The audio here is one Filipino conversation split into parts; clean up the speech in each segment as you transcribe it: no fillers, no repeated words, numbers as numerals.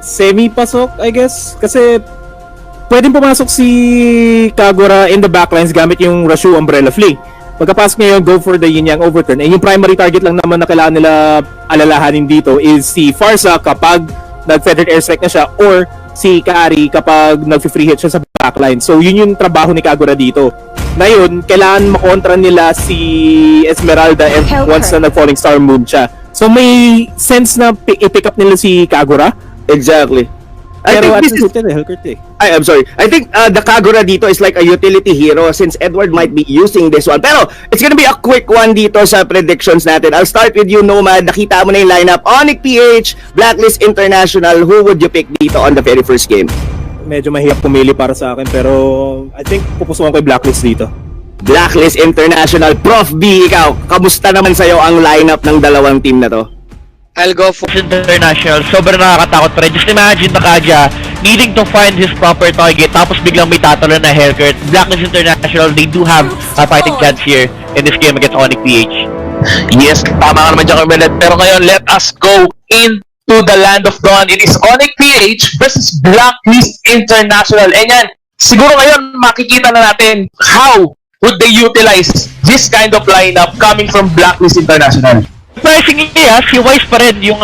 semi-pasok, I guess. Kasi pwedeng pumasok si Kagura in the backlines gamit yung Rashu Umbrella Fling. Pagkapasok niya yung go for the yin yang overturn. Eh, yung primary target lang naman na kailangan nila alalahanin dito is si Farsa kapag nag-feathered airstrike na siya, or si Kaari kapag nag-free hit siya sa backline. So yun yung trabaho ni Kagura dito. Ngayon, kailangan makontra nila si Esmeralda and once na nag-falling star moon siya. So may sense na i-pick up nila si Kagura. Exactly. Pero at Hellcurt eh. I'm sorry. I think the Kagura dito is like a utility hero since Edward might be using this one. Pero it's gonna be a quick one dito sa predictions natin. I'll start with you, Nomad. Nakita mo na yung lineup. Onyx PH, Blacklist International. Who would you pick dito on the very first game? Medyo mahirap pumili para sa akin, pero I think pupusuan ko yung Blacklist dito. Blacklist International. Prof B, ikaw, kamusta naman sa'yo ang lineup ng dalawang team na to? I'll go for International. Sobrang nakakatakot pa rin. Just imagine Nakaja needing to find his proper target tapos biglang may tatalo na Hellcurt. Blacklist International, they do have a fighting chance here in this game against Onyx PH. Yes, tama ka naman dyan, Carmelet. Pero ngayon, let us go into the land of dawn. It is Onyx PH versus Blacklist International. And yan, siguro ngayon makikita na natin how would they utilize this kind of lineup coming from Blacklist International. Surprisingly, si Wise pa rin yung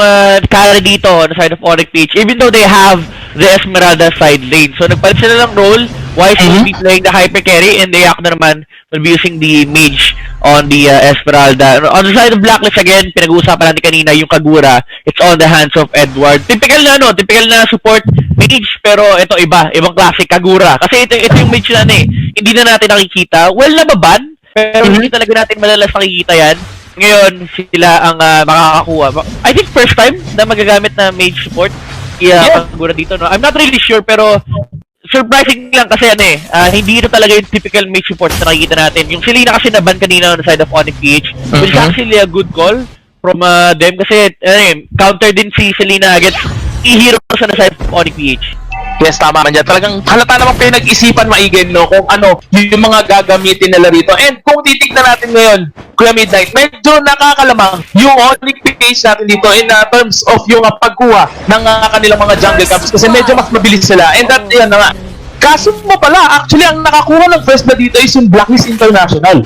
carry dito on the side of Onyx PH, even though they have the Esmeralda side lane. So nagpalit sila ng role. Wise will be playing the hyper carry and the Yakuna naman will be using the mage on the Esmeralda. On the side of Blacklist again, pinag-uusapan natin kanina yung Kagura. It's on the hands of Edward. Typical na support mage, pero ito ibang klase Kagura. Kasi ito yung mage na hindi na natin nakikita. Well, nababan, pero hindi talaga natin malalas nakikita yan. Ngayon, sila ang makakakuha. I think first time na magagamit na mage support. Kagura dito, no? I'm not really sure, pero surprising lang kasi hindi ito talaga yung typical mage support na nakikita natin. Yung Selena kasi naban kanina on the side of Onyx PH, which is actually a good call from them kasi counter din si Selena against i-hero sa side of Onyx PH. Yes, tama man dyan. Talagang halata namang pinag-isipan maigin, no? Kung ano yung mga gagamitin nila rito. And kung titignan natin ngayon, Kuya Midnight, medyo nakakalamang yung Onyx PH natin dito in terms of yung pagkuha ng kanilang mga jungle camps kasi medyo mas mabilis sila. And that, yan na nga. Kaso mo pala, actually, ang nakakuha ng first na dito is yung Blacklist International.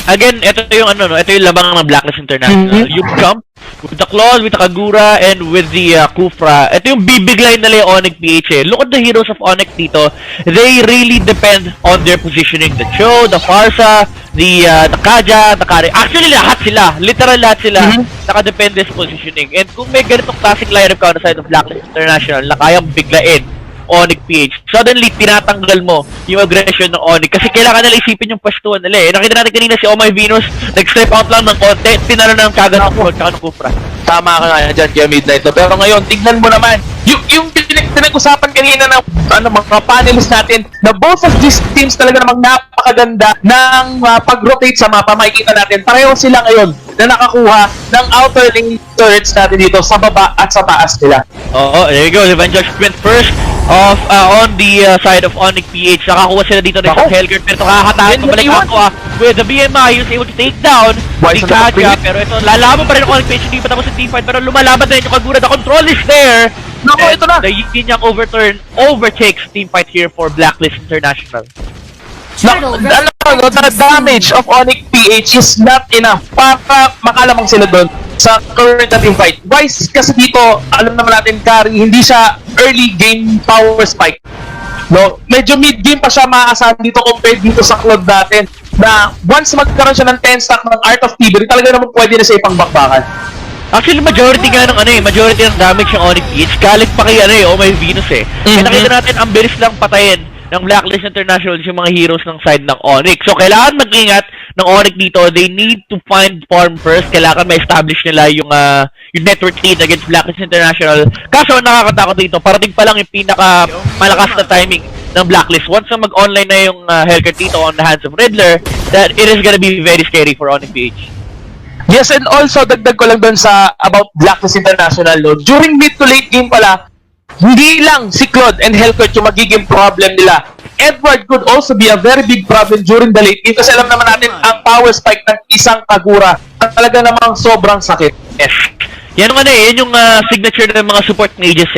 Again, ito yung ito yung labang ng Blacklist International. Yung jump with the claws, with the Kagura, and with the Kufra. Ito yung big line nila yung Onyx PH. Look at the heroes of Onyx dito. They really depend on their positioning. The Cho, the Farsa, the Kaja, the Kari. Actually, lahat sila. Literal lahat sila. Nakadepende sa positioning. And kung may ganitong classic lineup ka on the side of Blacklist International na kayang biglain Onyx PH, suddenly tinatanggal mo yung aggression ng Onyx kasi kailangan nila isipin yung pwestuhan nila Nakita natin kanina si Oh My Venus nag-step out lang ng konti, tinalo na ng Kagan ng Kufra. Tama ka nga dyan, Kuya Midnight. Pero ngayon, tignan mo naman yung pinag-usapan kanina ng mga panelists natin na both of these teams talaga namang napakaganda ng pag-rotate sa mapa. Makikita natin, pareho sila ngayon na nakakuha ng outer lane turrets natin dito sa baba at sa taas nila. There you go. Divine Judgment first of on the side of Onyx PH. Nakakuha sila dito ng Hellcurt, pero kakatahan pabalik ako with the BMI. He was able to take down the Kaja, pero ito lalaban pa rin ng Onyx PH. Hindi pa tapos yung teamfight, pero lumalaban din yung Kagura. The control is there. Ito na. The yin yang overturn overtakes teamfight here for Blacklist International. The damage of Onyx PH is not enough para makalamang sila doon sa current na teamfight. Wise kasi dito, alam naman natin, Kari, hindi siya early game power spike. No, medyo mid game pa siya maaasahan dito compared dito sa club natin na once magkaroon siya ng 10 stack ng Art of Thievery, talaga naman pwede na siya ipangbakbakan. Actually, majority nga ng majority ng damage ng Onyx PH galing pa kay Oh My Venus Kaya nakita natin ang bilis lang patayin ng Blacklist International yung mga heroes ng side ng Onyx. So kailangan mag-ingat ng Onyx dito. They need to find farm first. Kailangan ma-establish nila yung network lead against Blacklist International. Kaso nakakatakot dito, parating pa lang yung pinaka malakas na timing ng Blacklist. Once na mag-online na yung Hellcurt dito on the hands of Riddler, that it is gonna be very scary for Onyx PH. Yes, and also dagdag ko lang doon sa about Blacklist International, no? During mid to late game pala, hindi lang si Claude and Hellcurt yung magiging problem nila. Edward could also be a very big problem during the late game kasi alam naman natin ang power spike ng isang Kagura talaga namang sobrang sakit. Yes. Yan yung yan yung signature ng mga support mages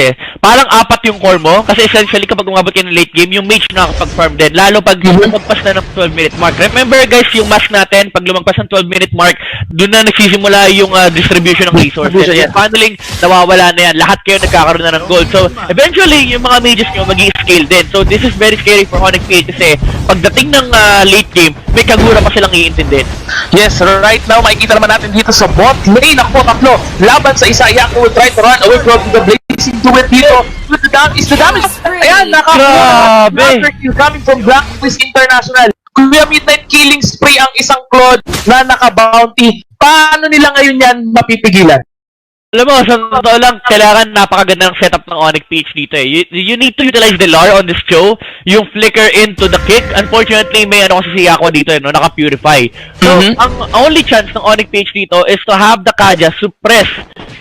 parang apat yung core mo. Kasi essentially, kapag umabot ka ng late game, yung mage nakakapag-farm din. Lalo pag lumagpas na ng 12-minute mark. Remember guys, yung mask natin, pag lumagpas ng 12-minute mark, doon na nagsisimula yung distribution ng resources. Yung funneling, nawawala na yan. Lahat kayo nagkakaroon na ng gold. So, eventually, yung mga mages nyo mag-i-scale din. So, this is very scary for Onyx PH kasi pagdating ng late game, may Kagura pa silang iintindihin. Yes, right now, makikita naman natin dito sa bot lane. Ako, tatlo. Laban sa isa, Yaku will try to run away from the blazing duet dito. With the damage, is the damage. Ayan, nakakuha. Another kill coming from Blacklist International. Kuya Midnight killing spree ang isang Claude na naka-bounty. Paano nila ngayon yan mapipigilan? Alam mo, sa totoo lang, kailangan napakaganda ng setup ng Onyx PH dito eh. You need to utilize the lore on this show, yung flicker into the kick. Unfortunately, may ano kasi si Yako dito eh, no? Naka-purify. So, ang only chance ng Onyx PH dito is to have the Kaja suppress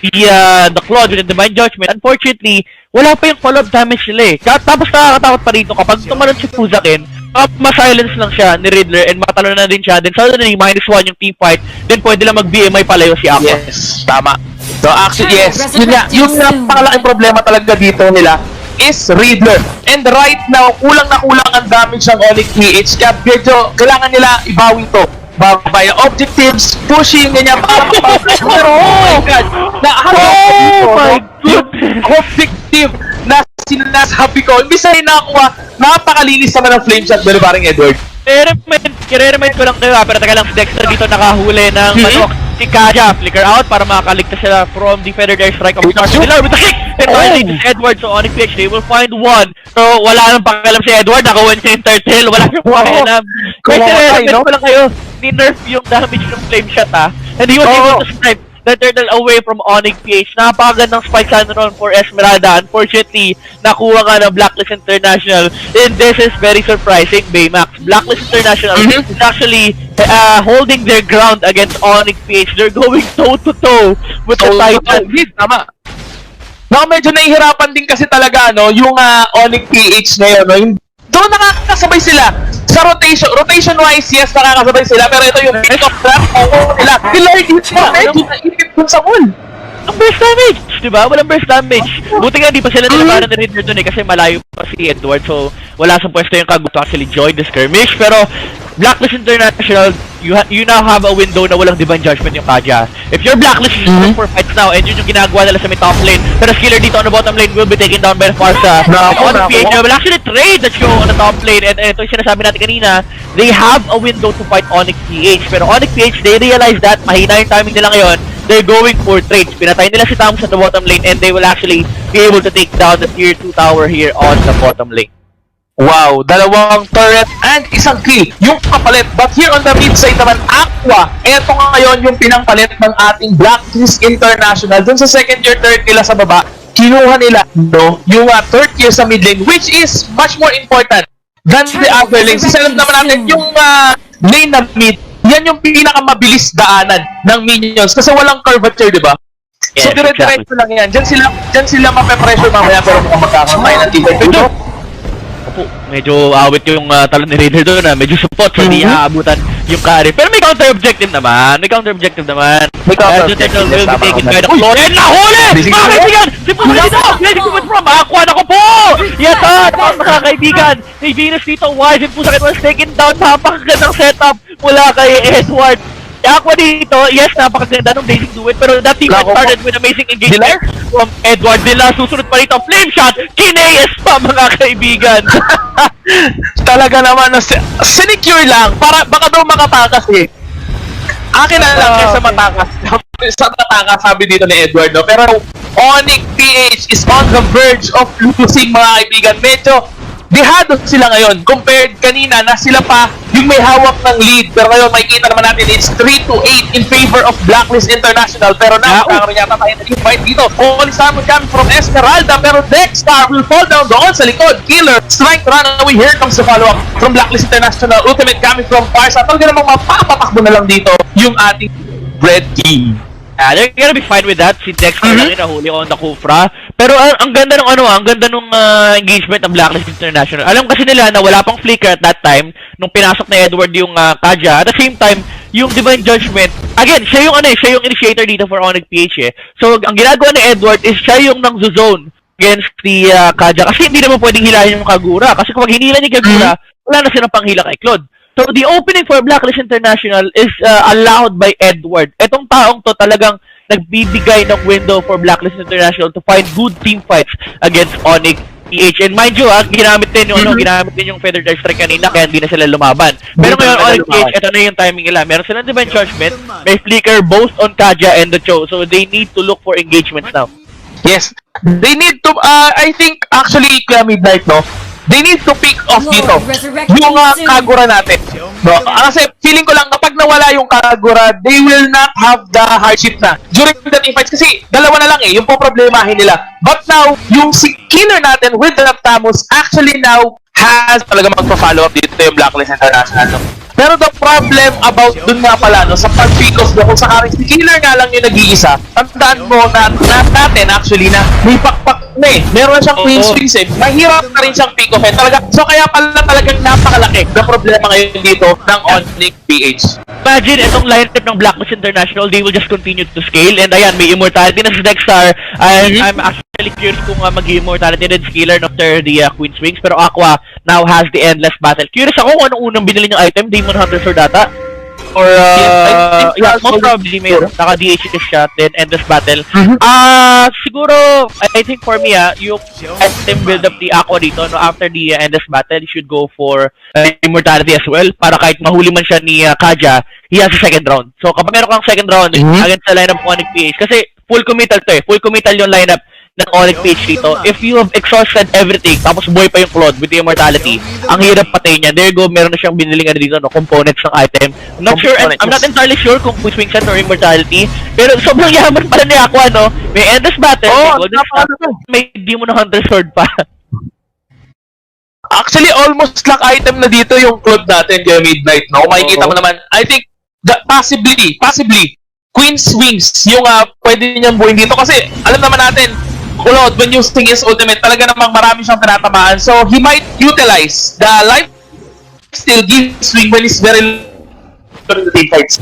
the Claude with the Divine Judgment. Unfortunately, wala pa yung follow-up damage nila eh. Tapos nakakatakot pa rito kapag tumalon si Fuzakin, ma-silence lang siya ni Riddler and matalo na din siya. Then suddenly, -1 yung team fight. Then pwede lang mag-BMI palayo si Aqua. Yes, tama. So actually, yes, yung napakalaking problema talaga dito nila is Riddler. And right now, kulang na kulang ang damage ng Onyx PH. Kaya medyo kailangan nila ibawi to. Via objectives, pushing, ganyan. Pero, oh my God! Yung objective na sinasabi ko, imbis na nakuha, napakalinis naman ng flame shot, pero parang Edward. Kire-remind ko lang kayo pero taga lang si Dexter dito nakahuli ng si Kaja, flicker out para makaligtas sila from the feathered airstrike of Miller with the kick! And finally, this Edward, so Onyx PH, they will find one. So, wala nang pakialam si Edward, naka-1 siya yung turtle, wala nang pakialam. Kire-remind ko lang kayo, ni-nerf yung damage ng flame shot and he was able to snipe the turtle away from Onyx PH. Napakagandang spike sana ron for Esmeralda. Unfortunately, nakuha ka ng Blacklist International. And this is very surprising, Baymax. Blacklist International is actually holding their ground against Onyx PH. They're going toe-to-toe with the Titan. Tama. No, medyo nahihirapan din kasi talaga yung Onyx PH ngayon. Yung doon nakakasabay sila sa rotation-wise, yes, nakakasabay sila, pero ito yung pick of trap nila. Killer hit mo, medyo nainip dun sa wall. Ang burst damage, diba? Walang burst damage. Buti nga di pa sila nilabanan ni Riddler dun kasi malayo pa si Edward, so wala sa pwesto yung Kagu to actually join the skirmish. Pero Blacklist International, you now have a window na walang Divine Judgment yung Kaja. If you're Blacklist, you look for fights now, and yun yung ginagawa nila sa may top lane. Pero Skiller dito on the bottom lane will be taken down by Farsa. On PH, will actually trade the show on the top lane, and ito yung sinasabi natin kanina, they have a window to fight Onyx PH. Pero Onyx PH, they realize that mahina yung timing nila ngayon. They're going for trades. Pinatay nila si Thamus at the bottom lane, and they will actually be able to take down the tier 2 tower here on the bottom lane. Wow, dalawang turret and isang kill yung kapalit. But here on the mid side naman, Aqua, eto nga ngayon yung pinangpalit ng ating Blacklist International. Dun sa second tier turret nila sa baba, kinuha nila yung third tier sa mid lane, which is much more important than the other lanes. Kasi alam naman natin yung lane na mid, yan yung pinakamabilis daanan ng minions kasi walang curvature, di ba? So dire-diretso lang yan. Diyan sila mape-pressure mamaya pero mukhang magkakasabay ng dito. Medyo awit yung talon ni Raider doon medyo support so hindi aabutan yung carry. Pero may counter-objective naman. May counter-objective will be taken by the Claude. And nahuli! Mga kaibigan! Si Pusa dito! Blazing Duet from Aqua! Nako po! Yata! Mga kaibigan! Ni Venus dito, wise and Pusa was taken down. Napakagandang setup mula kay Edward. Aqua dito, yes, napakaganda ng Blazing Duet, pero that team started with amazing engagement from Edward Dila. Susunod pa rito, flame shot, kinayas pa mga kaibigan. Talaga naman, sinecure lang, para baka daw makatakas eh. Akin na lang kaysa matakas. Sa matakas, sabi dito ni Edward, no? Pero Onyx PH is on the verge of losing mga kaibigan. Medyo dehado sila ngayon compared kanina na sila pa yung may hawak ng lead. Pero ngayon makikita naman natin it's 3-8 in favor of Blacklist International. Pero nakakaroon yata tayo na yung fight dito. Only summon coming from Esmeralda, pero Dexter will fall down doon sa likod. Killer trying to run away. Here comes the follow-up from Blacklist International. Ultimate coming from Farsa. Talaga namang mapapatakbo na lang dito yung ating Red King. They're gonna be fine with that. Si Dexter lang yung nahuli on the Kufra. Pero ang ganda ng ang ganda nung engagement ng Blacklist International. Alam kasi nila na wala pang flicker at that time nung pinasok na Edward yung Kaja. At the same time, yung Divine Judgment, again, siya yung initiator dito for Onyx PH eh. So, ang ginagawa ni Edward is siya yung nang zone against the Kaja kasi hindi naman pwedeng hilahin yung Kagura kasi kapag hinila ni Kagura, wala na silang panghila kay Claude. So the opening for Blacklist International is allowed by Edward. Etong taong to talagang nagbibigay ng window for Blacklist International to find good team fights against Onyx PH. And mind you, ginamit din yung ginamit din yung Feather Dive Strike kanina kaya hindi na sila lumaban. Pero ngayon Onyx PH, ito na yung timing nila. Meron silang Divine Judgment, may flicker both on Kaja and the Cho. So they need to look for engagements now. Yes. They need to, I think, actually, Kuya Midnight, no? They need to pick off dito yung Kagura natin. No? Kasi feeling ko lang, kapag nawala yung Kagura, they will not have the hardship na during the team fights. Kasi dalawa na lang eh, yung po problemahin nila. But now, yung si killer natin with the Raptamus actually now has talaga magpa-follow up dito yung Blacklist International. No? Pero the problem about dun nga pala, no, sa pag-picos mo, kung sakaring si killer nga lang yung nag-iisa, tandaan mo na natin actually na may pakpak na eh. Meron na siyang Queen's Wings eh. Mahirap na rin siyang pick off eh. Talaga, so kaya pala talagang napakalaki na problema ngayon dito ng Onyx PH. Imagine, itong lineup ng Blacklist International, they will just continue to scale. And ayan, may immortality na si Dexter. I'm actually curious kung mag-immortality rin Scaler after the Queen's Wings. Pero Aqua now has the Endless Battle. Curious ako kung anong unang binili yung item, Demon Hunter Sword data. Or, yeah, most probably may naka-DHS siya, then Endless Battle. Siguro, I think for me, yung item build up the Aqua dito, no, after the Endless Battle, you should go for Immortality as well, para kahit mahuli man siya ni Kaja, he has a second round. So, kapag meron kang second round against the lineup ng Onyx PH, kasi full committal to eh, full committal yung lineup ng Onyx PH dito. If you have exhausted everything, tapos buhay pa yung Claude with the Immortality, ang hirap patay niya. There you go, meron na siyang biniling dito, no, components ng item. I'm not entirely sure kung Swing Set or Immortality, pero sobrang yaman pala ni Aqua, no? May Endless Battle, may Golden Staff, may Demon Hunter Sword pa. Actually, almost luck item na dito yung Claude natin kaya Midnight, no? Makikita mo naman, I think, possibly, Queen's Wings yung pwede niyang buhin dito kasi alam naman natin, Claude, when using his ultimate, talaga namang marami siyang tinatamaan. So, he might utilize the life steal give swing when he's very low in the team fights.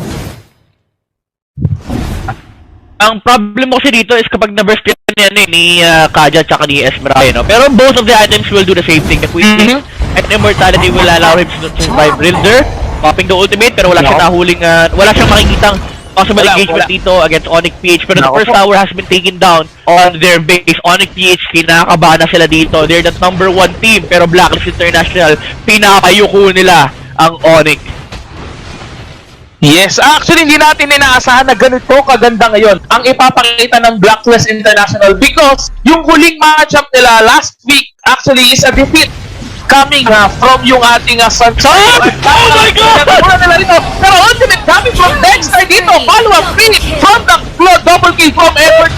Ang problem mo kasi dito is kapag na-burst yan ni Kaja at ni Esmeralda, no? Pero both of the items will do the same thing. The Queen and Immortality will allow him to survive Riddler, popping the ultimate, pero wala siyang nahuling, wala siyang makikitang possible engagement dito against Onyx PH. Pero the first tower has been taken down on their base. Onyx PH, kinakabahan na sila dito. They're the number 1 team, pero Blacklist International, pinapayuko nila ang Onyx. Yes, actually hindi natin inaasahan na ganito kaganda ngayon ang ipapakita ng Blacklist International because yung huling matchup nila last week actually is a defeat coming from yung ating Sunshine. Oh my God! Pero ultimate coming from Dexter dito, follow-up finish from the Claude, double kill from Edward.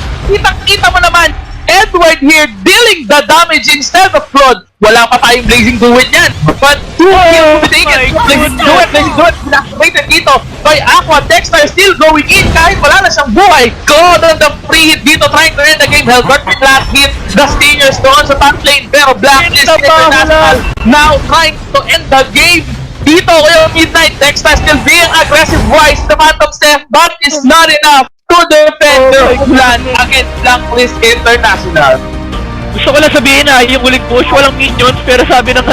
Kita mo naman, Edward here dealing the damage instead of Claude. Wala pa tayong Blazing Duet yan. But 2 kills taken. Blazing Duet inactivated dito by Aqua. Dexter still going in kahit wala na siyang buhay. Claude on the free hit dito trying to end the game. Helbert with last hit. The Stingers doon sa top lane. Pero Blacklist International now trying to end the game. Dito kayo Midnight. Dexter still being aggressive wise. The Phantom Step but is not enough to defend their plan against Blacklist International. Gusto ko lang sabihin yung huling push, walang minions, pero sabi ng